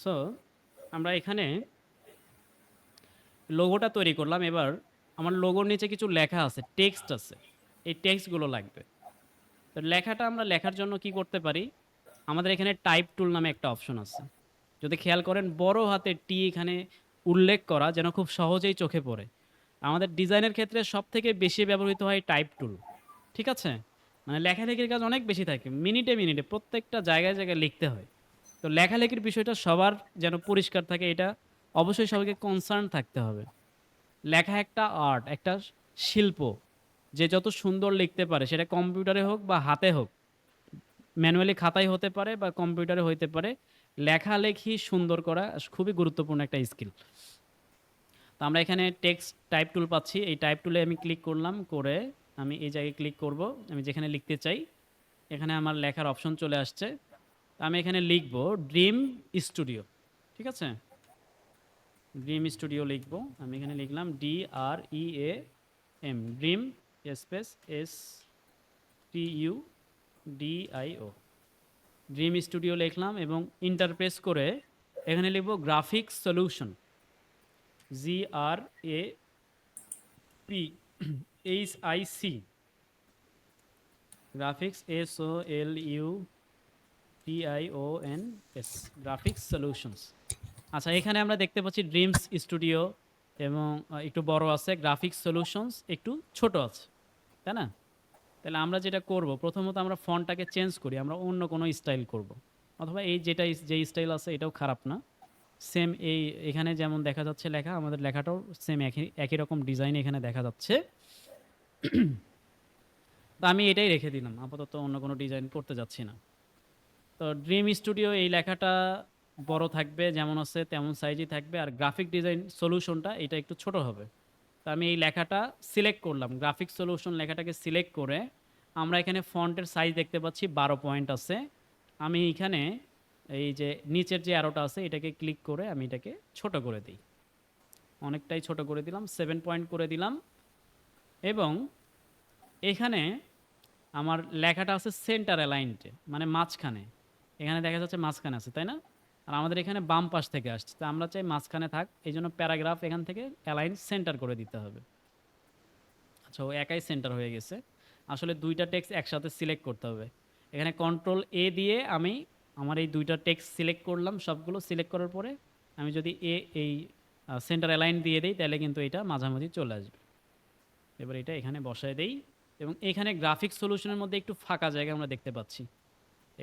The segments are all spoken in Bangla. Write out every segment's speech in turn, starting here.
সো আমরা এখানে লোগোটা তৈরি করলাম। এবার আমার লোগোর নিচে কিছু লেখা আছে, টেক্সট আছে। এই টেক্সটগুলো লাগবে। তো লেখাটা আমরা লেখার জন্য কি করতে পারি? আমাদের এখানে টাইপ টুল নামে একটা অপশন আছে। যদি খেয়াল করেন বড় হাতের টি এখানে উল্লেখ করা যেন খুব সহজেই চোখে পড়ে। আমাদের ডিজাইনের ক্ষেত্রে সবথেকে বেশি ব্যবহৃত হয় টাইপ টুল। ঠিক আছে? মানে লেখালেখির কাজ অনেক বেশি থাকে। মিনিটে, মিনিটে প্রত্যেকটা জায়গায়, জায়গায় লিখতে হয়। তো লেখালেখির বিষয়টা সবার যেন পরিষ্কার থাকে এটা অবশ্যই সবাইকে কনসার্ন থাকতে হবে। লেখা একটা আর্ট, একটা শিল্প। যে যত সুন্দর লিখতে পারে সেটা কম্পিউটারে হোক বা হাতে হোক, ম্যানুয়ালি খাতায় হতে পারে বা কম্পিউটারে হইতে পারে। লেখালেখি সুন্দর করা খুবই গুরুত্বপূর্ণ একটা স্কিল। তো আমরা এখানে টেক্সট টাইপ টুল পাচ্ছি। এই টাইপ টুলে আমি ক্লিক করলাম, করে আমি এই জায়গায় ক্লিক করব। আমি যেখানে লিখতে চাই, এখানে আমার লেখার অপশন চলে আসছে। আমি এখানে লিখব ড্রিম স্টুডিও। ঠিক আছে? ড্রিম স্টুডিও লিখব। আমি এখানে লিখলাম DREAM, dream space STUDIO, dream studio লিখলাম এবং ইন্টারপ্রেস করে এখানে লিখব graphics solution, GRAPHIC, graphics SOLUTIONS, graphics solutions. আচ্ছা, এখানে আমরা দেখতে পাচ্ছি ড্রিমস স্টুডিও এবং একটু বড় আছে, গ্রাফিক্স সলিউশনস একটু ছোট আছে, তাই না? তাহলে আমরা যেটা করব, প্রথমত আমরা ফন্টটাকে চেঞ্জ করি, আমরা অন্য কোনো স্টাইল করব। অথবা এই যে স্টাইল আছে এটাও খারাপ না। সেম এখানে যেমন দেখা যাচ্ছে লেখা, আমাদের লেখাটাও সেম একই একই রকম ডিজাইন এখানে দেখা যাচ্ছে। তো আমি এটাই রেখে দিলাম, আপাতত অন্য কোনো ডিজাইন করতে যাচ্ছি না। তো ড্রিম স্টুডিও এই লেখাটা বড় থাকবে, যেমন আছে তেমন সাইজই থাকবে, আর গ্রাফিক ডিজাইন সলিউশনটা এটা একটু ছোট হবে। তো আমি এই লেখাটা সিলেক্ট করলাম, গ্রাফিক সলিউশন লেখাটাকে সিলেক্ট করে আমরা এখানে ফন্টের সাইজ দেখতে পাচ্ছি 12 পয়েন্ট আছে। আমি এখানে এই যে নিচের যে অ্যারোটা আছে এটাকে ক্লিক করে আমি এটাকে ছোট করে দিই, অনেকটাই ছোট করে দিলাম, 7 পয়েন্ট করে দিলাম। এবং এখানে আমার লেখাটা আছে সেন্টার অ্যালাইনডে, মানে মাঝখানে। এখানে দেখা যাচ্ছে মাঝখানে আছে, তাই না? আর আমাদের এখানে বাম পাশ থেকে আসছে, তো আমরা চাই মাঝখানে থাক, এই জন্য প্যারাগ্রাফ এখান থেকে অ্যালাইন সেন্টার করে দিতে হবে। আচ্ছা, ও একাই সেন্টার হয়ে গেছে। আসলে দুইটা টেক্সট একসাথে সিলেক্ট করতে হবে। এখানে কন্ট্রোল এ দিয়ে আমি আমার এই দুইটা টেক্সট সিলেক্ট করলাম, সবগুলো সিলেক্ট করার পরে আমি যদি এই সেন্টার অ্যালাইন দিয়ে দিই তাহলে কিন্তু এটা মাঝামাঝি চলে আসবে। এবার এটা এখানে বসায় দেই এবং এখানে গ্রাফিক সলিউশনের মধ্যে একটু ফাঁকা জায়গা আমরা দেখতে পাচ্ছি।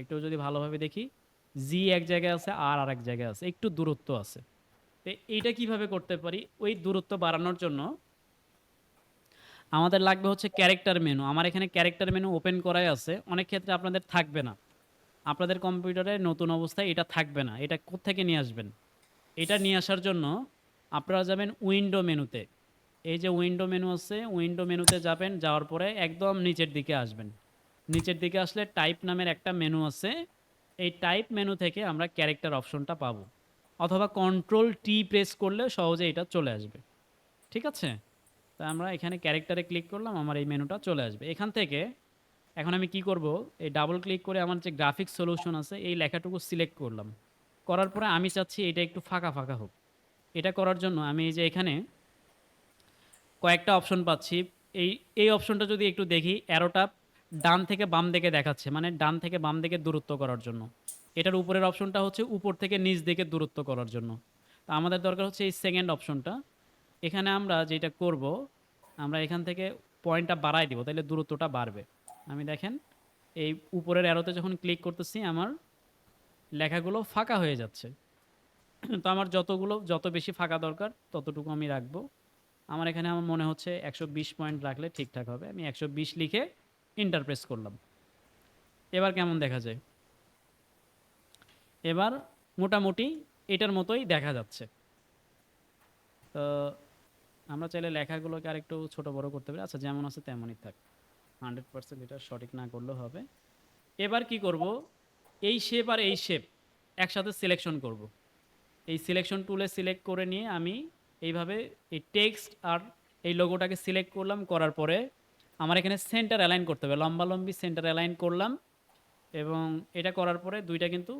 একটু যদি ভালোভাবে দেখি, জি এক জায়গায় আছে আর আরেক জায়গায় আছে, একটু দূরত্ব আছে। তো এইটা কিভাবে করতে পারি? ওই দূরত্ব বাড়ানোর জন্য আমাদের লাগবে হচ্ছে ক্যারেক্টার মেনু। আমার এখানে ক্যারেক্টার মেনু ওপেন করাই আছে। অনেক ক্ষেত্রে আপনাদের থাকবে না। আপনাদের কম্পিউটারে নতুন অবস্থায় এটা থাকবে না। এটা কোত্থেকে নিয়ে আসবেন? এটা নিয়ে আসার জন্য আপনারা যাবেন উইন্ডো মেনুতে। এই যে উইন্ডো মেনু আছে, উইন্ডো মেনুতে যাবেন, যাওয়ার পরে একদম নিচের দিকে আসবেন। নিচের দিকে আসলে টাইপ নামের একটা মেনু আছে। এই টাইপ মেনু থেকে আমরা ক্যারেক্টার অপশনটা পাবো, অথবা কন্ট্রোল টি প্রেস করলে সহজে এটা চলে আসবে। ঠিক আছে? তা আমরা এখানে ক্যারেক্টারে ক্লিক করলাম, আমার এই মেনুটা চলে আসবে। এখান থেকে এখন আমি কি করব, এই ডাবল ক্লিক করে আমার যে গ্রাফিক্স সলিউশন আছে এই লেখাটুকু সিলেক্ট করলাম। করার পরে আমি চাচ্ছি এটা একটু ফাঁকা, ফাঁকা হোক। এটা করার জন্য আমি এই যে এখানে কয়েকটা অপশন পাচ্ছি। এই এই অপশনটা যদি একটু দেখি, অ্যারোটা ডান থেকে বাম দিকে দেখাচ্ছে, মানে ডান থেকে বাম দিকে দূরত্ব করার জন্য। এটার উপরের অপশনটা হচ্ছে উপর থেকে নিচ দিকে দূরত্ব করার জন্য। তো আমাদের দরকার হচ্ছে এই সেকেন্ড অপশনটা। এখানে আমরা যেটা করব, আমরা এখান থেকে পয়েন্টটা বাড়ায় দিব, তাহলে দূরত্বটা বাড়বে। আমি দেখেন এই উপরের অ্যারোতে যখন ক্লিক করতেছি আমার লেখাগুলো ফাঁকা হয়ে যাচ্ছে। তো আমার যত বেশি ফাঁকা দরকার ততটুকু আমি রাখবো। আমার এখানে আমার মনে হচ্ছে 120 পয়েন্ট রাখলে ঠিকঠাক হবে। আমি 120 লিখে এন্টার প্রেস করলাম। এবার কেমন দেখা যায়? এবার মোটামুটি এটার মতোই দেখা যাচ্ছে। তো আমরা চাইলে লেখাগুলোকে আরেকটু ছোট বড় করতে পারি। আচ্ছা, যেমন আছে তেমনই থাক, 100% এটা সঠিক না করলেও হবে। এবার কি করব, এই শেপ আর এই শেপ একসাথে সিলেকশন করব। এই সিলেকশন টুলে সিলেক্ট করে নিয়ে আমি এইভাবে এই টেক্সট আর এই লোগোটাকে সিলেক্ট করলাম, করার পরে আমার এখানে সেন্টার অ্যালাইন করতে হবে, লম্বালম্বি সেন্টার অ্যালাইন করলাম। এবং এটা করার পরে দুইটা কিন্তু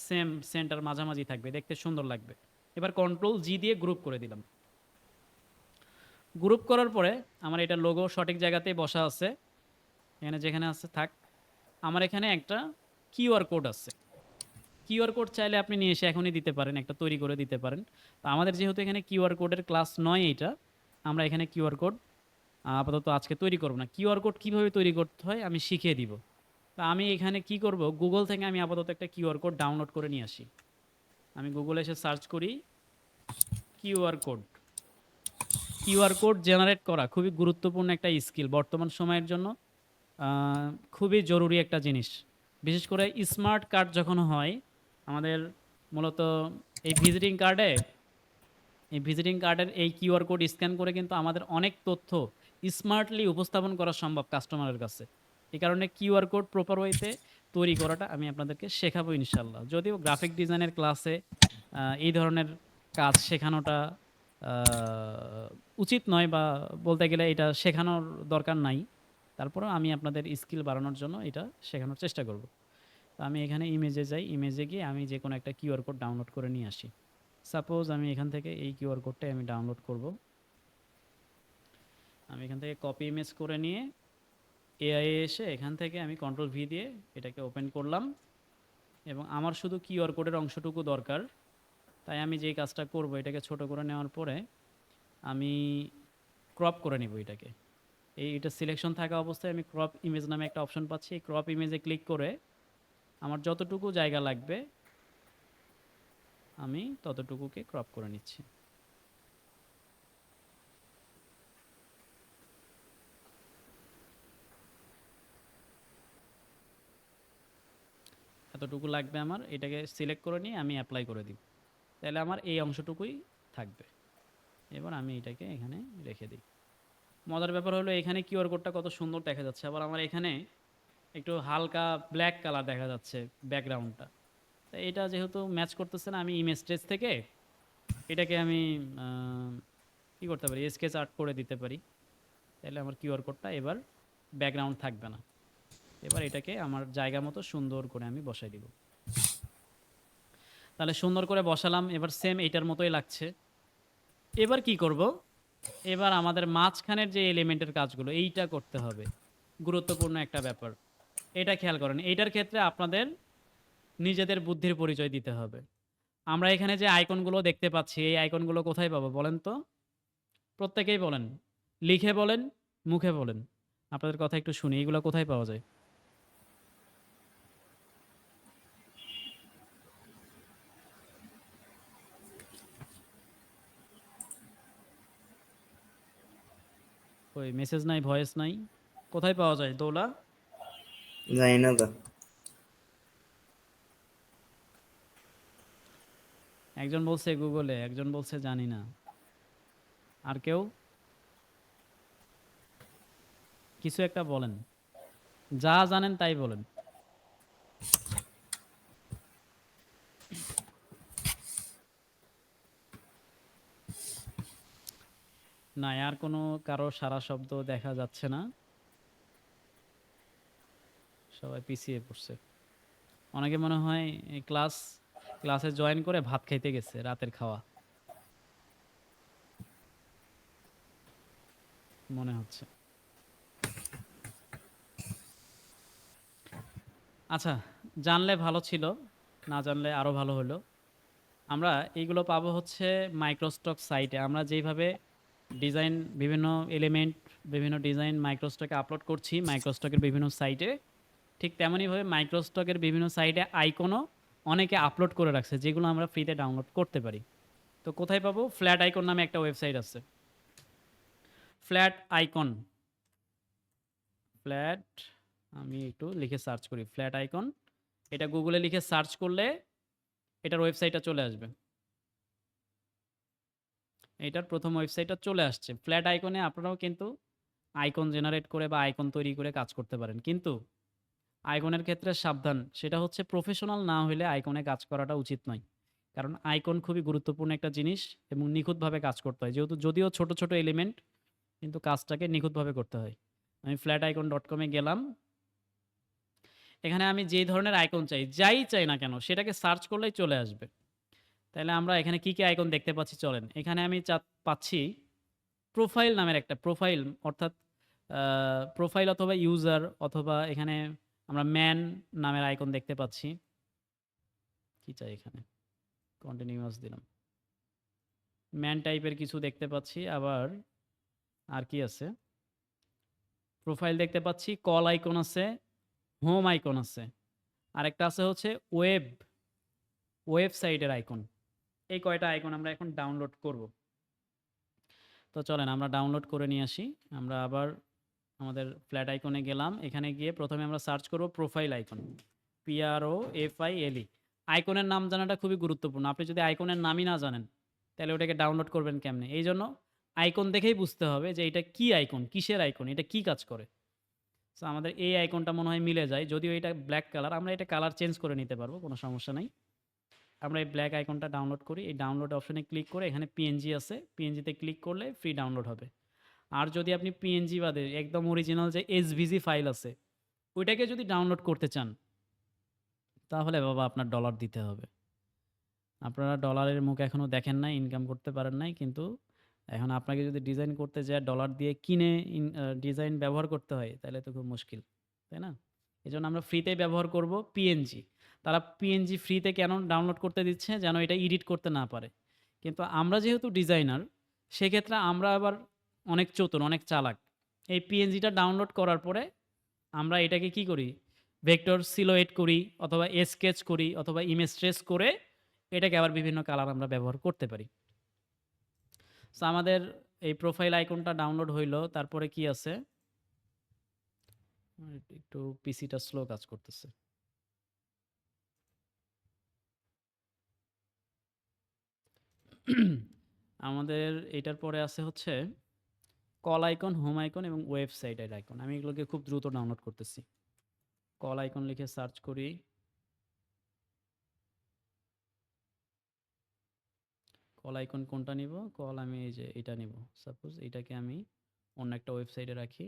সেম সেন্টার মাঝামাঝি থাকবে, দেখতে সুন্দর লাগবে। এবার কন্ট্রোল জি দিয়ে গ্রুপ করে দিলাম। গ্রুপ করার পরে আমার এটা লোগো সঠিক জায়গাতেই বসা আছে, এখানে যেখানে আছে থাক। আমার এখানে একটা কিউআর কোড আছে। কিউআর কোড চাইলে আপনি নিয়ে এসে এখনই দিতে পারেন, একটা তৈরি করে দিতে পারেন। তো আমাদের যেহেতু এখানে কিউআর কোডের ক্লাস নয় এইটা, আমরা এখানে কিউআর কোড আপাতত আজকে তৈরি করব না। কিউআর কোড কীভাবে তৈরি করতে হয় আমি শিখিয়ে দিব। তো আমি এখানে কি করব, গুগল থেকে আমি আপাতত একটা কিউআর কোড ডাউনলোড করে নিয়ে আসি। আমি গুগলে এসে সার্চ করি QR code. QR code generate করা খুবই গুরুত্বপূর্ণ একটা স্কিল বর্তমান সময়ের জন্য, খুবই জরুরি একটা জিনিস। বিশেষ করে স্মার্ট কার্ড যখন হয় আমাদের, মূলত এই ভিজিটিং কার্ডের এই কিউআর কোড স্ক্যান করে কিন্তু আমাদের অনেক তথ্য স্মার্টলি উপস্থাপন করা সম্ভব কাস্টমারের কাছে। এই কারণে কিউআর কোড প্রপার ওয়েতে তৈরি করাটা আমি আপনাদেরকে শেখাবো ইনশাল্লাহ। যদিও গ্রাফিক ডিজাইনের ক্লাসে এই ধরনের কাজ শেখানোটা উচিত নয়, বা বলতে গেলে এটা শেখানোর দরকার নাই। তারপরেও আমি আপনাদের স্কিল বাড়ানোর জন্য এটা শেখানোর চেষ্টা করব। তো আমি এখানে ইমেজে যাই, ইমেজে গিয়ে আমি যে কোনো একটা কিউআর কোড ডাউনলোড করে নিয়ে আসি। সাপোজ আমি এখান থেকে এই কিউআর কোডটাই আমি ডাউনলোড করব। আমি এখান থেকে কপি ইমেজ করে নিয়ে এআই এসে এখান থেকে আমি কন্ট্রোল ভি দিয়ে এটাকে ওপেন করলাম, এবং আমার শুধু কিউআর কোডের অংশটুকু দরকার। তাই আমি যেই কাজটা করব, এটাকে ছোট করে নেওয়ার পরে আমি ক্রপ করে নিব এটাকে। এটা সিলেকশন থাকা অবস্থায় আমি ক্রপ ইমেজ নামে একটা অপশন পাচ্ছি। এই ক্রপ ইমেজে ক্লিক করে আমার যতটুকু জায়গা লাগবে আমি ততটুকুকে ক্রপ করে নিচ্ছি। এতটুকু লাগবে আমার, এটাকে সিলেক্ট করে নিয়ে আমি অ্যাপ্লাই করে দিব। তাহলে আমার এই অংশটুকুই থাকবে। এবার আমি এটাকে এখানে রেখে দিই। মজার ব্যাপার হলো এখানে কিউআর কোডটা কত সুন্দর দেখা যাচ্ছে, আবার আমার এখানে একটু হালকা ব্ল্যাক কালার দেখা যাচ্ছে ব্যাকগ্রাউন্ডটা। তো এটা যেহেতু ম্যাচ করতেছে না, আমি ইমেজ ট্রেস থেকে এটাকে আমি কী করতে পারি, স্কেচ আর্ট করে দিতে পারি। তাহলে আমার কিউআর কোডটা এবার ব্যাকগ্রাউন্ড থাকবে না। এবার এটাকে আমার জায়গা মতো সুন্দর করে আমি বসাই দিব। তাহলে সুন্দর করে বসালাম, এবার সেম এইটার মতোই লাগছে। এবার কি করব, এবার আমাদের মাঝখানের যে এলিমেন্টের কাজগুলো এইটা করতে হবে, গুরুত্বপূর্ণ একটা ব্যাপার। এটা খেয়াল করেন, এইটার ক্ষেত্রে আপনাদের নিজেদের বুদ্ধির পরিচয় দিতে হবে। আমরা এখানে যে আইকনগুলো দেখতে পাচ্ছি, এই আইকনগুলো কোথায় পাবো বলেন তো? প্রত্যেকেই বলেন, লিখে বলেন, মুখে বলেন। আপনাদের কথা একটু শুনি, এগুলো কোথায় পাওয়া যায়? ওই মেসেজ নাই, ভয়েস নাই, কোথায় পাওয়া যায় দৌলা? জানি না তো। একজন বলছে গুগলে, একজন বলছে জানি না। আর কেউ কিছু একটা বলেন, যা জানেন তাই বলেন। না, আর কোনো কারো সারা শব্দ দেখা যাচ্ছে না, সবাই পিছিয়ে পড়ছে। অনেকে মনে হয় এই ক্লাসে জয়েন করে ভাত খাইতে গেছে, রাতের খাওয়া মনে হচ্ছে। আচ্ছা, জানলে ভালো ছিল, না জানলে আরও ভালো হলো। আমরা এইগুলো পাবো হচ্ছে মাইক্রোস্টক সাইটে। আমরা যেইভাবে ডিজাইন, বিভিন্ন এলিমেন্ট, বিভিন্ন ডিজাইন মাইক্রোস্টকে আপলোড করছি মাইক্রোস্টকের বিভিন্ন সাইটে, ঠিক তেমনইভাবে মাইক্রোস্টকের বিভিন্ন সাইটে আইকনও অনেকে আপলোড করে রাখছে, যেগুলো আমরা ফ্রিতে ডাউনলোড করতে পারি। তো কোথায় পাবো? ফ্ল্যাট আইকন নামে একটা ওয়েবসাইট আছে। ফ্ল্যাট আইকন, ফ্ল্যাট, আমি একটু লিখে সার্চ করি ফ্ল্যাট আইকন। এটা গুগলে লিখে সার্চ করলে এটার ওয়েবসাইটটা চলে আসবে। এটার প্রথম ওয়েবসাইটটা চলে আসছে। ফ্ল্যাট আইকনে আপনারাও কিন্তু আইকন জেনারেট করে বা আইকন তৈরি করে কাজ করতে পারেন, কিন্তু আইকনের ক্ষেত্রে সাবধান, সেটা হচ্ছে প্রফেশনাল না হলে আইকনে কাজ করাটা উচিত নয়। কারণ আইকন খুবই গুরুত্বপূর্ণ একটা জিনিস এবং নিখুঁতভাবে কাজ করতে হয়, যদিও ছোট ছোট এলিমেন্ট, কিন্তু কাজটাকে নিখুঁতভাবে করতে হয়। আমি ফ্ল্যাট আইকন ডট কমে গেলাম। এখানে আমি যেই ধরনের আইকন চাই, যাই চাই না কেন সেটাকে সার্চ করলেই চলে আসবে। তাইলে আমরা এখানে কি আইকন দেখতে পাচ্ছি চলেন। এখানে আমি পাচ্ছি প্রোফাইল নামের একটা প্রোফাইল, অর্থাৎ আ প্রোফাইল অথবা ইউজার অথবা এখানে আমরা ম্যান নামের আইকন দেখতে পাচ্ছি। কি চাই এখানে? কন্টিনিউয়াস দিলাম। ম্যান টাইপের কিছু দেখতে পাচ্ছি। আবার আর কি আছে? প্রোফাইল দেখতে পাচ্ছি, কল আইকন আছে, হোম আইকন আছে। আরেকটা আছে হচ্ছে ওয়েবসাইটের আইকন। এই কয়টা আইকন আমরা এখন ডাউনলোড করব। তো চলেন আমরা ডাউনলোড করে নিয়ে আসি। আমরা আবার আমাদের ফ্ল্যাট আইকনে গেলাম। এখানে গিয়ে প্রথমে আমরা সার্চ করব প্রোফাইল আইকন। PROFILE। আইকনের নাম জানাটা খুবই গুরুত্বপূর্ণ। আপনি যদি আইকনের নামই না জানেন, তাহলে ওটাকে ডাউনলোড করবেন কেমনে? এইজন্য আইকন দেখেই বুঝতে হবে যে এটা কি আইকন, কিসের আইকন, এটা কি কাজ করে। সো আমাদের এই আইকনটা মনে হয় মিলে যায়। যদিও এটা ব্ল্যাক কালার, আমরা এটা কালার চেঞ্জ করে নিতে পারবো, কোনো সমস্যা নাই। আমরা এই ব্ল্যাক আইকনটা ডাউনলোড করি। এই ডাউনলোড অপশনে ক্লিক করে এখানে PNG আছে। PNG তে ক্লিক করলে ফ্রি ডাউনলোড হবে। আর যদি আপনি PNG বাদে একদম অরিজিনাল যে SVG ফাইল আছে, ওইটাকে যদি ডাউনলোড করতে চান, তাহলে বাবা আপনার ডলার দিতে হবে। আপনারা ডলারের মুখ এখনো দেখেন নাই, ইনকাম করতে পারেন নাই। কিন্তু এখন আপনাকে যদি ডিজাইন করতে যেয়ে ডলার দিয়ে কিনে ডিজাইন ব্যবহার করতে হয়, তাহলে তো খুব মুশকিল। তাই না? এজন্য আমরা ফ্রিতে ব্যবহার করব PNG। তারা PNG ফ্রিতে কেন ডাউনলোড করতে দিচ্ছে? যেন এটা এডিট করতে না পারে। কিন্তু আমরা যেহেতু ডিজাইনার, সেক্ষেত্রে আমরা আবার অনেক চতুর, অনেক চালাক। এই PNGটা ডাউনলোড করার পরে আমরা এটাকে কি করি? ভেক্টর সিলুয়েট করি অথবা স্কেচ করি অথবা ইমেজ ট্রেস করে এটাকে আবার বিভিন্ন কালার আমরা ব্যবহার করতে পারি। সো আমাদের এই প্রোফাইল আইকনটা ডাউনলোড হইলো। তারপরে কি আছে? একটু পিসিটা স্লো কাজ করতেছে। আমাদের এটার পরে আছে হচ্ছে কল আইকন, হোম আইকন এবং ওয়েবসাইটের আইকন। আমি এগুলোকে খুব দ্রুত ডাউনলোড করতেছি। কল আইকন লিখে সার্চ করি। কল আইকন কোনটা নিব? কল আমি এই যে এটা নিব। সাপোজ এটাকে আমি অন্য একটা ওয়েবসাইটে রাখি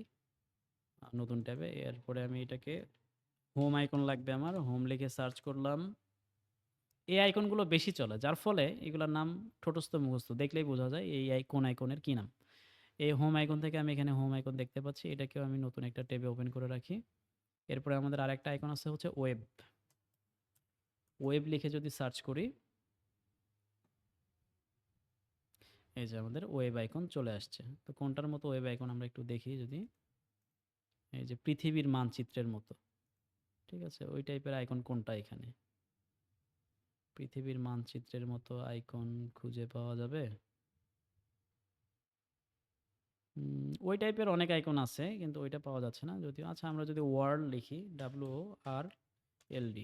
নতুন ট্যাবে। এরপরে আমি এটাকে হোম আইকন লাগবে আমার। হোম লিখে সার্চ করলাম। এই আইকনগুলো বেশি চলে, যার ফলে এগুলোর নাম ঠোঁটস্থ মুখস্থ, দেখলেই বোঝা যায় এই কোন আইকনের কী নাম। এই হোম আইকন থেকে আমি এখানে হোম আইকন দেখতে পাচ্ছি। এটাকেও আমি নতুন একটা ট্যাবে ওপেন করে রাখি। এরপরে আমাদের আরেকটা আইকন আছে হচ্ছে ওয়েব। ওয়েব লিখে যদি সার্চ করি, এই যে আমাদের ওয়েব আইকন চলে আসছে। তো কোনটার মতো ওয়েব আইকন আমরা একটু দেখি যদি। এই যে পৃথিবীর মানচিত্রের মতো, ঠিক আছে? ওই টাইপের আইকন কোনটা এখানে? পৃথিবীর মানচিত্রের মতো আইকন খুঁজে পাওয়া যাবে? ওই টাইপের অনেক আইকন আছে কিন্তু ওইটা পাওয়া যাচ্ছে না যদিও। আচ্ছা আমরা যদি ওয়ার্ল্ড লিখি, WORLD,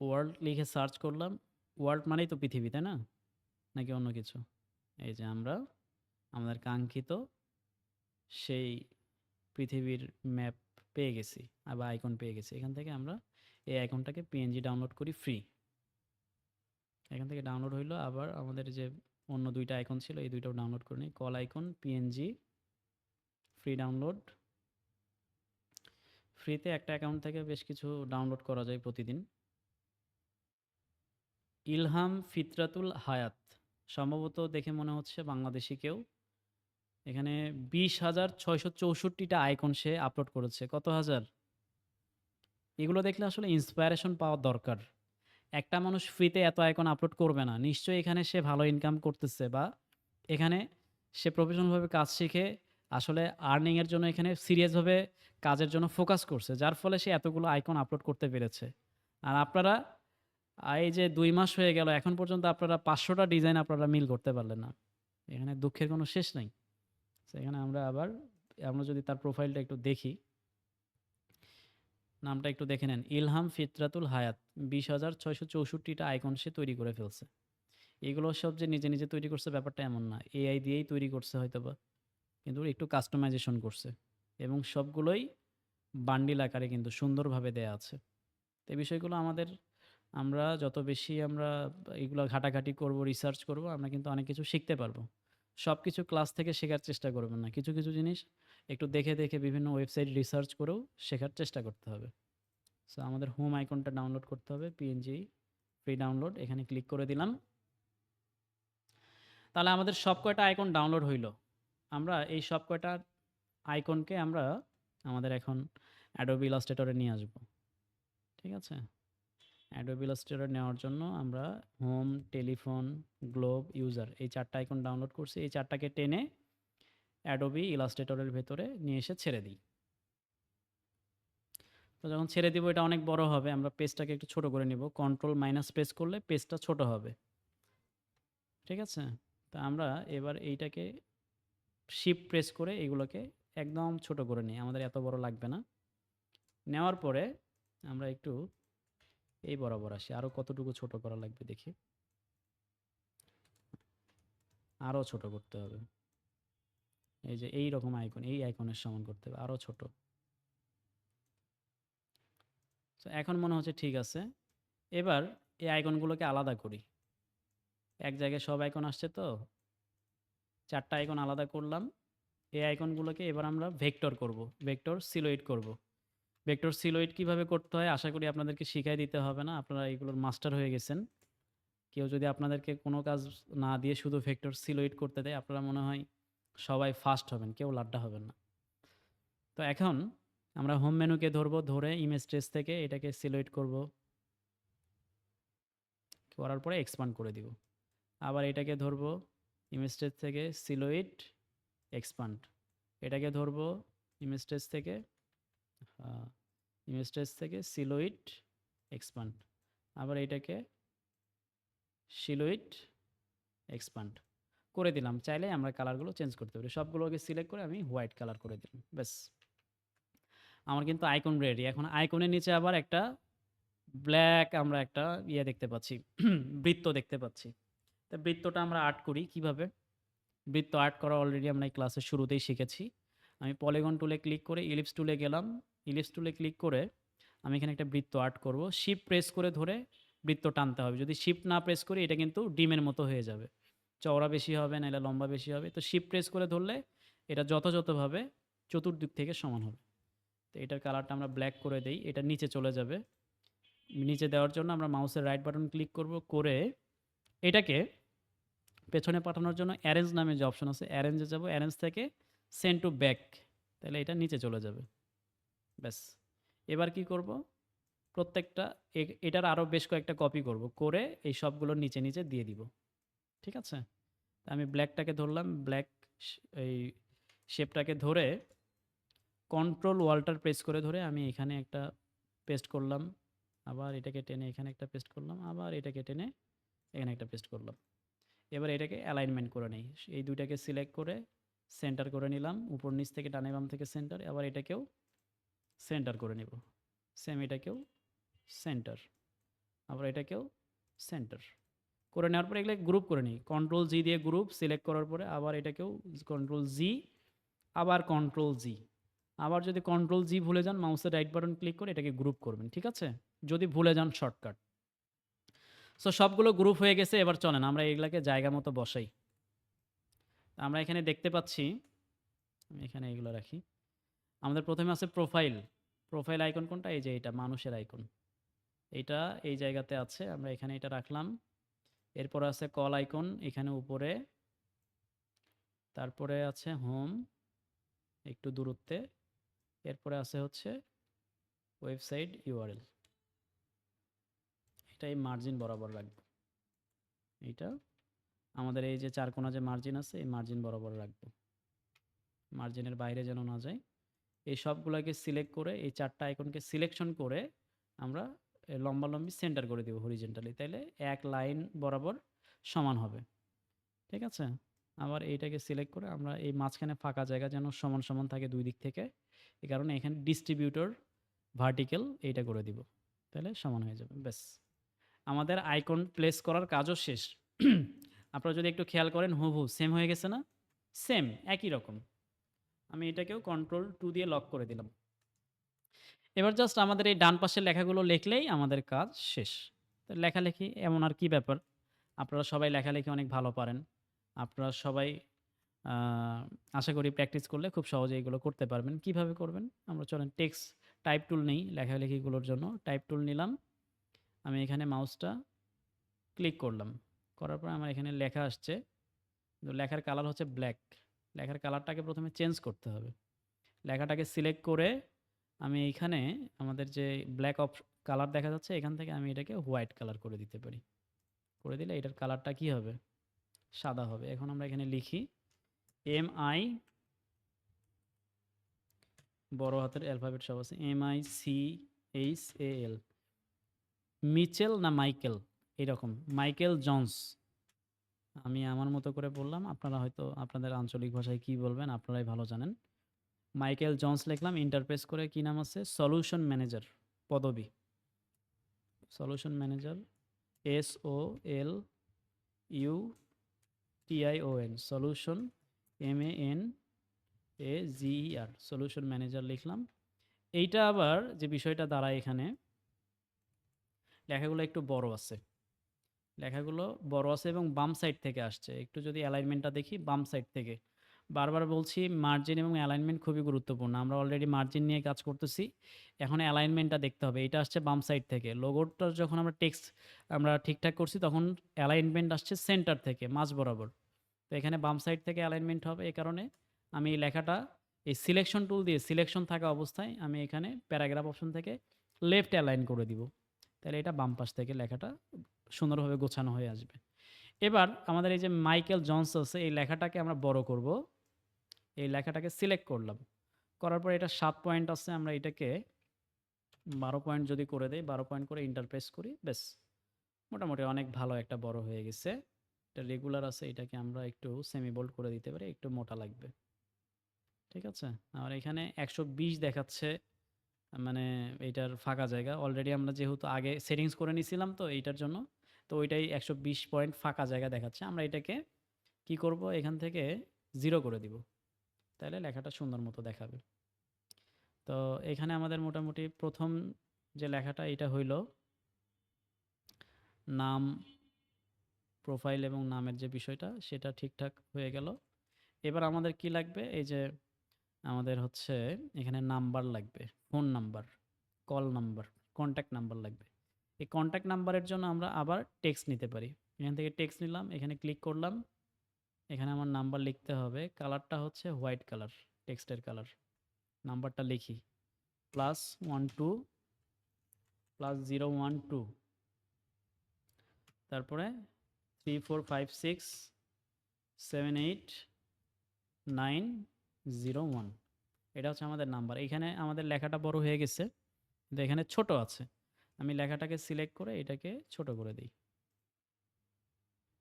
ওয়ার্ল্ড লিখে সার্চ করলাম। ওয়ার্ল্ড মানেই তো পৃথিবী, তাই না? নাকি অন্য কিছু? এই যে আমরা আমাদের কাঙ্ক্ষিত সেই পৃথিবীর ম্যাপ পেয়ে গেছি বা আইকন পেয়ে গেছি। এখান থেকে আমরা এই আইকনটাকে PNG ডাউনলোড করি ফ্রি। এখান থেকে ডাউনলোড হইলো। আবার আমাদের যে অন্য দুইটা আইকন ছিল এই দুইটাও ডাউনলোড করে নিই। Call icon, PNG, free download. ফ্রিতে একটা অ্যাকাউন্ট থেকে বেশ কিছু ডাউনলোড করা যায় প্রতিদিন। ইলহাম ফিতরাতুল হায়াত, সম্ভবত দেখে মনে হচ্ছে বাংলাদেশি কেউ। এখানে 20,664টা আইকন সে আপলোড করেছে। কত হাজার? এগুলো দেখলে আসলে ইন্সপায়ারেশন পাওয়া দরকার। একটা মানুষ ফ্রিতে এত আইকন আপলোড করবে না। নিশ্চয়ই এখানে সে ভালো ইনকাম করতেছে বা এখানে সে প্রফেশনালভাবে কাজ শিখে আসলে আর্নিংয়ের জন্য এখানে সিরিয়াসভাবে কাজের জন্য ফোকাস করছে। যার ফলে সে এতগুলো আইকন আপলোড করতে পেরেছে। আর আপনারা এই যে ২ মাস হয়ে গেল এখন পর্যন্ত আপনারা ৫০০টা ডিজাইন আপনারা মিল করতে পারলেন না। এখানে দুঃখের কোনো শেষ নাই। তো এখানে আমরা যদি তার প্রোফাইলটা একটু দেখি, নামটা একটু দেখে নেন। ইলহাম ফিতরাতুল হায়াত, ২০,৬৬৪টা আইকন সে তৈরি করে ফেলছে। এগুলো সব যে নিজে, নিজে তৈরি করছে ব্যাপারটা এমন না। AI দিয়েই তৈরি করছে হয়তোবা। কিন্তু একটু কাস্টমাইজেশন করছে এবং সবগুলোই বান্ডিল আকারে কিন্তু সুন্দরভাবে দেয়া আছে। তো এই বিষয়গুলো আমরা যত বেশি আমরা এগুলো ঘাটাঘাটি করব, রিসার্চ করব, আমরা কিন্তু অনেক কিছু শিখতে পারবো। সবকিছু ক্লাস থেকে শেখার চেষ্টা করবেন না। কিছু, কিছু জিনিস একটু দেখে দেখে বিভিন্ন ওয়েবসাইট রিসার্চ করেও শেখার চেষ্টা করতে হবে। সো আমাদের হোম আইকনটা ডাউনলোড করতে হবে, পিএনজি ফ্রি ডাউনলোড, এখানে ক্লিক করে দিলাম। তাহলে আমাদের সব কয়টা আইকন ডাউনলোড হইল। আমরা এই সব কয়টা আইকনকে আমরা আমাদের এখন অ্যাডোবি ইলাস্ট্রেটরে নিয়ে আসব। ঠিক আছে, অ্যাডোবি ইলাস্ট্রেটর নেওয়ার জন্য আমরা হোম, টেলিফোন, গ্লোব, ইউজার এই চারটা আইকন ডাউনলোড করছি। এই চারটাকে টেনে অ্যাডোবি ইলাস্ট্রেটরের ভেতরে নিয়ে এসে ছেড়ে দিই। তো যখন ছেড়ে দিব এটা অনেক বড় হবে, আমরা পেজটাকে একটু ছোট করে নিব। কন্ট্রোল মাইনাস প্রেস করলে পেজটা ছোট হবে। ঠিক আছে, তো আমরা এবার এইটাকে শিফট প্রেস করে এগুলোকে একদম ছোট করে নিই, আমাদের এত বড় লাগবে না। নেওয়ার পরে আমরা একটু এই বরাবর আসি, আরও কতটুকু ছোট করা লাগবে দেখি, আরও ছোট করতে হবে। এই যে এই রকম আইকন, এই আইকনের সমান করতে হবে, আরও ছোট। তো এখন মনে হচ্ছে ঠিক আছে। এবার এই আইকনগুলোকে আলাদা করি। এক জায়গায় সব আইকন আসছে, তো চারটা আইকন আলাদা করলাম। এই আইকনগুলোকে এবার আমরা ভেক্টর করব, ভেক্টর সিলোইড করব। ভেক্টর সিলোইড কিভাবে করতে হয় আশা করি আপনাদেরকে শিখাই দিতে হবে না, আপনারা এগুলোর মাস্টার হয়ে গেছেন। কেউ যদি আপনাদেরকে কোনো কাজ না দিয়ে শুধু ভেক্টর সিলোইড করতে দেয়, আপনারা মনে হয় সবাই ফাস্ট হবেন, কেউ লাড্ডা হবেন না। তো এখন আমরা হোম মেনুকে ধরবো, ধরে ইমেজ ট্রেস থেকে এটাকে সিলোইড করব, করার পরে এক্সপান্ড করে দিব। আবার এটাকে ধরবো, ইমেজ ট্রেস থেকে সিলোইড, এক্সপান্ড। এটাকে ধরবো ইমেজ ট্রেস থেকে, ইমেজ ট্রেস থেকে সিলোইড, এক্সপান্ড। আবার এটাকে সিলোইড, এক্সপান্ড করে দিলাম। চাইলে আমরা কালারগুলো চেঞ্জ করতে পারি। সবগুলোকে সিলেক্ট করে আমি হোয়াইট কালার করে দিলাম, ব্যাস আমার কিন্তু আইকন রেডি। এখন আইকনের নিচে আবার একটা ব্ল্যাক আমরা একটা ইয়ে দেখতে পাচ্ছি, বৃত্ত দেখতে পাচ্ছি। তো বৃত্তটা আমরা আর্ট করি কিভাবে। বৃত্ত আর্ট করা অলরেডি আমরা এই ক্লাসের শুরুতেই শিখেছি। আমি পলিগন টুলে ক্লিক করে ইলিপস টুলে গেলাম। ইলিপস টুলে ক্লিক করে আমি এখানে একটা বৃত্ত আর্ট করব। শিফট প্রেস করে ধরে বৃত্ত টানতে হবে। যদি শিফট না প্রেস করি এটা কিন্তু ডিমের মতো হয়ে যাবে, চওড়া বেশি হবে নাহলে লম্বা বেশি হবে। তো শিফট প্রেস করে ধরলে এটা যথাযথভাবে চতুর্দিক থেকে সমান হবে। তো এটার কালারটা আমরা ব্ল্যাক করে দেই, এটা নিচে চলে যাবে। নিচে দেওয়ার জন্য আমরা মাউসের রাইট বাটন ক্লিক করব, করে এটাকে পেছনে পাঠানোর জন্য অ্যারেঞ্জ নামে যে অপশন আছে, অ্যারেঞ্জে যাব, অ্যারেঞ্জ থেকে সেন্ড টু ব্যাক, তাহলে এটা নিচে চলে যাবে। ব্যাস এবার কি করব, প্রত্যেকটা এটার আরও বেশ কয়েকটা কপি করব, করে এই সবগুলোর নিচে নিচে দিয়ে দিব। ঠিক আছে, আমি ব্ল্যাকটাকে ধরলাম, ব্ল্যাক এই শেপটাকে ধরে কন্ট্রোল ওয়াল্টার প্রেস করে ধরে আমি এখানে একটা পেস্ট করলাম, আবার এটাকে টেনে এখানে একটা পেস্ট করলাম, আবার এটাকে টেনে এখানে একটা পেস্ট করলাম। এবার এটাকে অ্যালাইনমেন্ট করে নেই, এই দুইটাকে সিলেক্ট করে সেন্টার করে নিলাম, উপর নিচ থেকে ডানে বাম থেকে সেন্টার। আবার এটাকেও সেন্টার করে নেব, সেম এটাকেও সেন্টার, আবার এটাকেও সেন্টার করে নেওয়ার পরে এগুলো গ্রুপ করে নিই। কন্ট্রোল জি দিয়ে গ্রুপ সিলেক্ট করার পরে আবার এটাকেও কন্ট্রোল জি, আবার কন্ট্রোল জি। আবার যদি কন্ট্রোল জি ভুলে যান, মাউসের রাইট বাটন ক্লিক করে এটাকে গ্রুপ করবেন। ঠিক আছে, যদি ভুলে যান শর্টকাট। সো সবগুলো গ্রুপ হয়ে গেছে। এবার চলেন আমরা এগুলাকে জায়গা মতো বসাই। আমরা এখানে দেখতে পাচ্ছি, আমি এখানে এগুলো রাখি। আমাদের প্রথমে আছে প্রোফাইল। প্রোফাইল আইকন কোনটা, এই যে এটা মানুষের আইকন, এইটা এই জায়গাতে আছে, আমরা এখানে এটা রাখলাম। এরপর আছে কল আইকন এখানে উপরে, তারপরে আছে হোম একটু দূরত্বে, এরপরে আছে হচ্ছে ওয়েবসাইট ইউআরএল, এটা এই মার্জিন বরাবর রাখবো। এইটা আমাদের এই যে চারকোনা যে মার্জিন আছে, এই মার্জিন বরাবর রাখবো, মার্জিনের বাইরে যেন না যায়। এই সবগুলোকে সিলেক্ট করে এই চারটা আইকনকে সিলেকশন করে আমরা লম্বালম্বি সেন্টার করে দেবো হরিজেন্টালি, তাইলে এক লাইন বরাবর সমান হবে। ঠিক আছে, আবার এইটাকে সিলেক্ট করে আমরা এই মাঝখানে ফাঁকা জায়গা যেন সমান সমান থাকে দুই দিক থেকে, এই কারণে এখানে ডিস্ট্রিবিউটর ভার্টিক্যাল এইটা করে দিব, তাহলে সমান হয়ে যাবে। ব্যাস আমাদের আইকন প্লেস করার কাজও শেষ। আপনারা যদি একটু খেয়াল করেন হুবহু সেম হয়ে গেছে না, সেম একই রকম। আমি এটাকেও কন্ট্রোল 2 দিয়ে লক করে দিলাম। এবার জাস্ট আমাদের এই ডান পাশের লেখাগুলো লিখলেই আমাদের কাজ শেষ। তো লেখালেখি এমন আর কি ব্যাপার, আপনারা সবাই লেখালেখি অনেক ভালো পারেন, আপনারা সবাই আশা করি প্র্যাকটিস করলে খুব সহজে এগুলো করতে পারবেন। কিভাবে করবেন? আমরা চলেন টেক্সট টাইপ টুল নেই লেখালেখিগুলোর জন্য। টাইপ টুল নিলাম। আমি এখানে মাউসটা ক্লিক করলাম। করার পর আমার এখানে লেখা আসছে। কিন্তু লেখার কালার হচ্ছে ব্ল্যাক। লেখার কালারটাকে প্রথমে চেঞ্জ করতে হবে। লেখাটাকে সিলেক্ট করে আমি এইখানে আমাদের যে ব্ল্যাক কালার দেখা যাচ্ছে এখান থেকে আমি এটাকে হোয়াইট কালার করে দিতে পারি। করে দিলে এটার কালারটা কি হবে? সাদা হবে। এখন আমরা এখানে লিখি MI বড় হাতের অ্যালফাবেট সব আছে MICHAL মিচেল না মাইকেল এরকম মাইকেল জনস। আমি আমার মতো করে বললাম, আপনারা হয়তো আপনাদের আঞ্চলিক ভাষায় কি বলবেন আপনারাই ভালো জানেন। মাইকেল জনস লিখলাম, ইন্টারপ্রেস করে কি নাম আছে? সলিউশন ম্যানেজার পদবী। Solution manager SOLUTION solution MANAGER solution manager লিখলাম। এইটা আবার যে বিষয়টা দাঁড়ায় এখানে লেখাগুলো একটু বড় আছে। লেখাগুলো বড় আছে এবং বাম সাইড থেকে আসছে। একটু যদি অ্যালাইনমেন্টটা দেখি বাম সাইড থেকে। বারবার বলছি মার্জিন এবং অ্যালাইনমেন্ট খুবই গুরুত্বপূর্ণ। আমরা অলরেডি মার্জিন নিয়ে কাজ করতেছি। এখন অ্যালাইনমেন্টটা দেখতে হবে। এটা আসছে বাম সাইড থেকে। লোগোটা যখন আমরা টেক্সট আমরা ঠিকঠাক করছি তখন অ্যালাইনমেন্ট আসছে সেন্টার থেকে মাঝ বরাবর। তো এখানে বাম সাইড থেকে অ্যালাইনমেন্ট হবে। এই কারণে আমি এই লেখাটা এই সিলেকশন টুল দিয়ে সিলেকশন থাকা অবস্থায় আমি এখানে প্যারাগ্রাফ অপশন থেকে লেফট অ্যালাইন করে দিব। তাহলে এটা বাম পাশ থেকে লেখাটা সুন্দরভাবে গোছানো হয়ে আসবে। এবার আমাদের এই যে মাইকেল জনস আছে এই লেখাটাকে আমরা বড় করব। এই লেখাটাকে সিলেক্ট করলাম। করার পর এটা 7 পয়েন্ট আছে, আমরা এটাকে 12 পয়েন্ট যদি করে দেই, 12 পয়েন্ট করে ইন্টার প্রেস করি, ব্যাস মোটামুটি অনেক ভালো একটা বড় হয়ে গেছে। এটা রেগুলার আছে, এটাকে আমরা একটু সেমি বোল্ড করে দিতে পারি, একটু মোটা লাগবে। ঠিক আছে? আর এখানে 120 দেখাচ্ছে, মানে এইটার ফাঁকা জায়গা। অলরেডি আমরা যেহেতু আগে সেটিংস করে নিছিলাম তো এইটার জন্য, তো ওইটাই 120 পয়েন্ট ফাঁকা জায়গা দেখাচ্ছে। আমরা এটাকে কি করব? এখান থেকে 0 করে দিব। তাহলে লেখাটা সুন্দর মতো দেখাবে। তো এখানে আমাদের মোটামুটি প্রথম যে লেখাটা এটা হইল নাম, প্রোফাইল এবং নামের যে বিষয়টা সেটা ঠিকঠাক হয়ে গেল। এবার আমাদের কি লাগবে? এই যে আমাদের হচ্ছে এখানে নাম্বার লাগবে, phone number, call number, contact number লাগবে। এই কন্ট্যাক্ট নাম্বারের জন্য আমরা আবার টেক্সট নিতে পারি। এখান থেকে টেক্সট নিলাম, এখানে ক্লিক করলাম, এখানে আমার নাম্বার লিখতে হবে। কালারটা হচ্ছে হোয়াইট কালার, টেক্সটের কালার। নাম্বারটা লিখি +12 +012, তারপরে 345678901। এটা হচ্ছে আমাদের নাম্বার। এখানে আমাদের লেখাটা বড় হয়ে গেছে, কিন্তু এখানে ছোট আছে। আমি লেখাটাকে সিলেক্ট করে এটাকে ছোট করে দিই।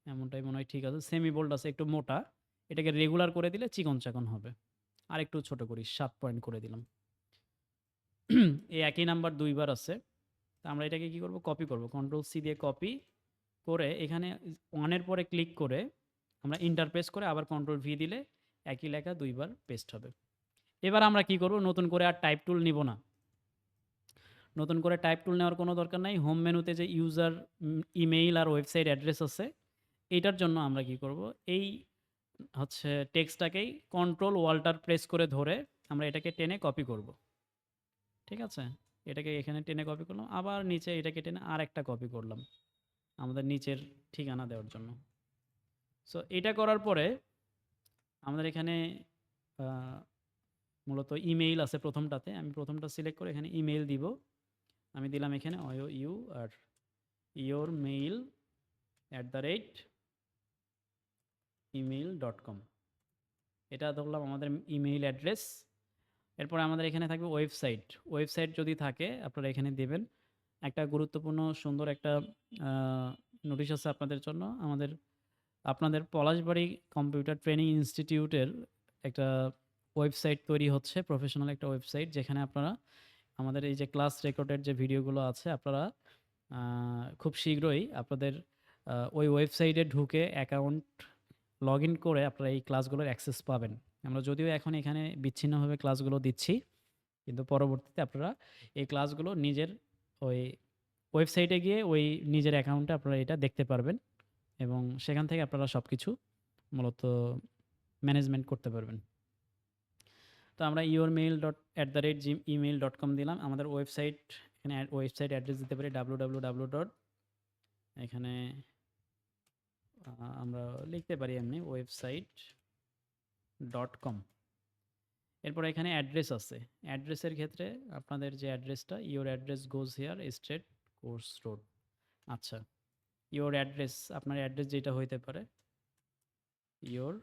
এমনটাই মনে হয় ঠিক আছে। সেমি বোল্ড আছে, একটু মোটা। এটাকে রেগুলার করে দিলে চিকন চাকন হবে। আর একটু ছোট করি, 7 পয়েন্ট করে দিলাম। এই একই নাম্বার 2 বার আছে। তো আমরা এটাকে কি করব? কপি করব। কন্ট্রোল-সি দিয়ে কপি করে এখানে 1 এর পরে ক্লিক করে আমরা ইন্টার প্রেস করে আবার কন্ট্রোল-ভি দিলে একই লেখা 2 বার পেস্ট হবে। এবার আমরা কি করব? নতুন করে আর টাইপ টুল নিব না। নতুন করে টাইপ টুল নেওয়ার কোনো দরকার নাই। হোম মেনুতে যে ইউজার ইমেইল আর ওয়েবসাইট অ্যাড্রেস আছে, এইটার জন্য আমরা কি করব? এই হচ্ছে টেক্সটটাকেই কন্ট্রোল ওয়াল্টার প্রেস করে ধরে আমরা এটাকে টেনে কপি করব। ঠিক আছে? এটাকে এখানে টেনে কপি করলাম। আবার নিচে এটাকে টেনে আরেকটা কপি করলাম আমাদের নিচের ঠিকানা দেওয়ার জন্য। সো এটা করার পরে আমাদের এখানে আ মূলত ইমেইল আছে প্রথমটাতে। আমি প্রথমটা সিলেক্ট করে এখানে ইমেইল দিব। আমি দিলাম এখানে your mail@email.com। এটা ধরলাম আমাদের ইমেইল অ্যাড্রেস। এরপরে আমাদের এখানে থাকবে ওয়েবসাইট। ওয়েবসাইট যদি থাকে আপনারা এখানে দেবেন। একটা গুরুত্বপূর্ণ সুন্দর একটা আ নোটিশ আছে আপনাদের জন্য। আপনাদের পলাশবাড়ি কম্পিউটার ট্রেনিং ইনস্টিটিউটের একটা ওয়েবসাইট তৈরি হচ্ছে, প্রফেশনাল একটা ওয়েবসাইট, যেখানে আপনারা আমাদের এই যে ক্লাস রেকর্ডের যে ভিডিওগুলো আছে আপনারা খুব শীঘ্রই আপনাদের ওই ওয়েবসাইটে ঢুকে অ্যাকাউন্ট লগ ইন করে আপনারা এই ক্লাসগুলোর অ্যাক্সেস পাবেন। আমরা যদিও এখন এখানে বিচ্ছিন্নভাবে ক্লাসগুলো দিচ্ছি, কিন্তু পরবর্তীতে আপনারা এই ক্লাসগুলো নিজের ওই ওয়েবসাইটে গিয়ে ওই নিজের অ্যাকাউন্টে আপনারা এটা দেখতে পারবেন এবং সেখান থেকে আপনারা সব কিছু মূলত ম্যানেজমেন্ট করতে পারবেন। তো আমরা yourmail@gmail.com দিলাম। আমাদের ওয়েবসাইট, এখানে ওয়েবসাইট অ্যাড্রেস দিতে পারি www. এখানে আমরা লিখতে পারি এমনি website.com। এরপর এখানে অ্যাড্রেস আছে। অ্যাড্রেসের ক্ষেত্রে আপনাদের যে অ্যাড্রেসটা, your address goes here straight course road. আচ্ছা, ইওর অ্যাড্রেস, আপনার অ্যাড্রেস যেটা হইতে পারে, ইওর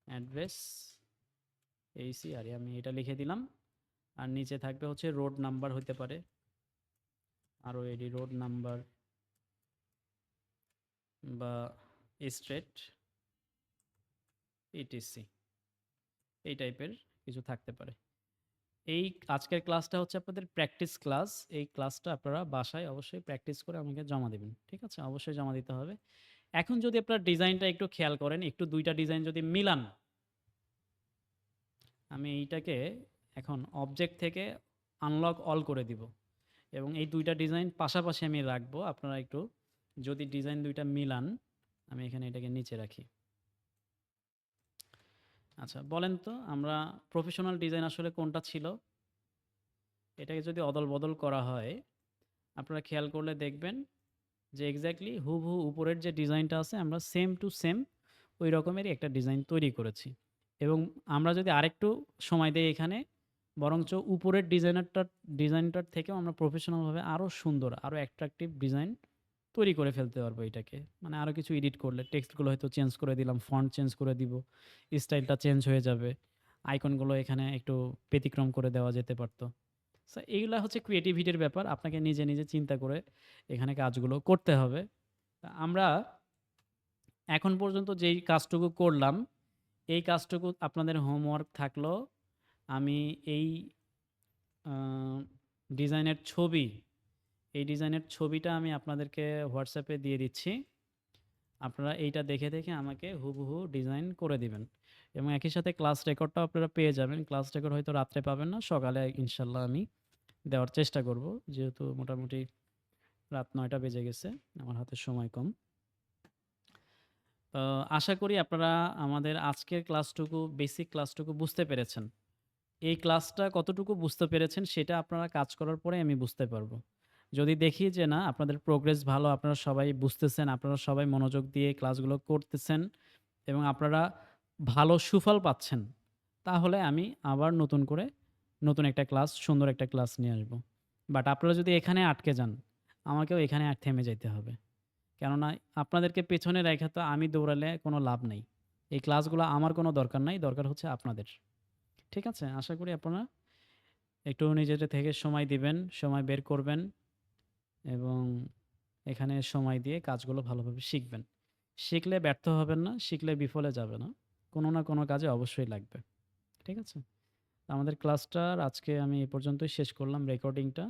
অ্যাড্রেস এইসিআর, আমি এটা লিখে দিলাম। আর নিচে থাকবে হচ্ছে রোড নাম্বার হইতে পারে, আরও এডি রোড নাম্বার বা স্ট্রেট ইটিসি, এই টাইপের কিছু থাকতে পারে। এই আজকের ক্লাসটা হচ্ছে আপনাদের প্র্যাকটিস ক্লাস। এই ক্লাসটা আপনারা বাসায় অবশ্যই প্র্যাকটিস করে আমাকে জমা দেবেন, ঠিক আছে? অবশ্যই জমা দিতে হবে। এখন যদি আপনার ডিজাইনটা একটু খেয়াল করেন, একটু দুইটা ডিজাইন যদি মিলান, আমি এইটাকে এখন অবজেক্ট থেকে আনলক অল করে দিব এবং এই দুইটা ডিজাইন পাশাপাশি আমি রাখবো। আপনারা একটু যদি ডিজাইন দুইটা মিলান, আমি এখানে এটাকে নিচে রাখি। আচ্ছা, বলেন তো আমরা প্রফেশনাল ডিজাইন আসলে কোনটা ছিল? এটাকে যদি অদল বদল করা হয়, আপনারা খেয়াল করলে দেখবেন যে এক্স্যাক্টলি হুবহু উপরের যে ডিজাইনটা আছে, আমরা সেম টু সেম ওই রকমেরই একটা ডিজাইন তৈরি করেছি। এবং আমরা যদি আরেকটু সময় দেই এখানে, বরঞ্চ উপরের ডিজাইনটার থেকেও আমরা প্রফেশনালভাবে আরও সুন্দর, আরও অ্যাট্রাকটিভ ডিজাইন তৈরি করে ফেলতে পারবো এটাকে। মানে আরও কিছু এডিট করলে টেক্সটগুলো হয়তো চেঞ্জ করে দিলাম, ফন্ট চেঞ্জ করে দিব, স্টাইলটা চেঞ্জ হয়ে যাবে, আইকনগুলো এখানে একটু ব্যতিক্রম করে দেওয়া যেতে পারতো। সো এইগুলা হচ্ছে ক্রিয়েটিভিটির ব্যাপার। আপনাকে নিজে নিজে চিন্তা করে এখানে কাজগুলো করতে হবে। তা আমরা এখন পর্যন্ত যেই কাজটুকু করলাম, এই কাজটুকু আপনাদের হোমওয়ার্ক থাকলো। আমি এই ডিজাইনের ছবি, এই ডিজাইনের ছবিটা আমি আপনাদেরকে হোয়াটসঅ্যাপে দিয়ে দিচ্ছি। আপনারা এইটা দেখে দেখে আমাকে হুবহু ডিজাইন করে দিবেন এবং একই সাথে ক্লাস রেকর্ডটাও আপনারা পেয়ে যাবেন। ক্লাস রেকর্ড হয়তো রাত্রে পাবেন না, সকালে ইনশাল্লাহ আমি দেওয়ার চেষ্টা করব, যেহেতু মোটামুটি রাত ৯টা বেজে গেছে, আমার হাতে সময় কম। তো আশা করি আপনারা আমাদের আজকের ক্লাসটুকু, বেসিক ক্লাসটুকু বুঝতে পেরেছেন। এই ক্লাসটা কতটুকু বুঝতে পেরেছেন সেটা আপনারা কাজ করার পরে আমি বুঝতে পারবো। যদি দেখি যে না আপনাদের প্রোগ্রেস ভালো, আপনারা সবাই বুঝতেছেন, আপনারা সবাই মনোযোগ দিয়ে ক্লাসগুলো করতেছেন এবং আপনারা ভালো সুফল পাচ্ছেন, তাহলে আমি আবার নতুন করে নতুন একটা ক্লাস, সুন্দর একটা ক্লাস নিয়ে আসবো। বাট আপনারা যদি এখানে আটকে যান, আমাকেও এখানে আর থেমে যেতে হবে। কেননা আপনাদেরকে পেছনে রেখে তো আমি দৌড়ালে কোনো লাভ নেই। এই ক্লাসগুলো আমার কোনো দরকার নাই, দরকার হচ্ছে আপনাদের। ঠিক আছে? আশা করি আপনারা একটু নিজেদের থেকে সময় দিবেন, সময় বের করবেন এবং এখানে সময় দিয়ে কাজগুলো ভালোভাবে শিখবেন। শিখলে ব্যর্থ হবেন না, শিখলে বিফলে যাবে না। কোনো না কোনো কাজে অবশ্যই লাগবে। ঠিক আছে? আমাদের ক্লাসটার আজকে আমি এ পর্যন্তই শেষ করলাম রেকর্ডিংটা।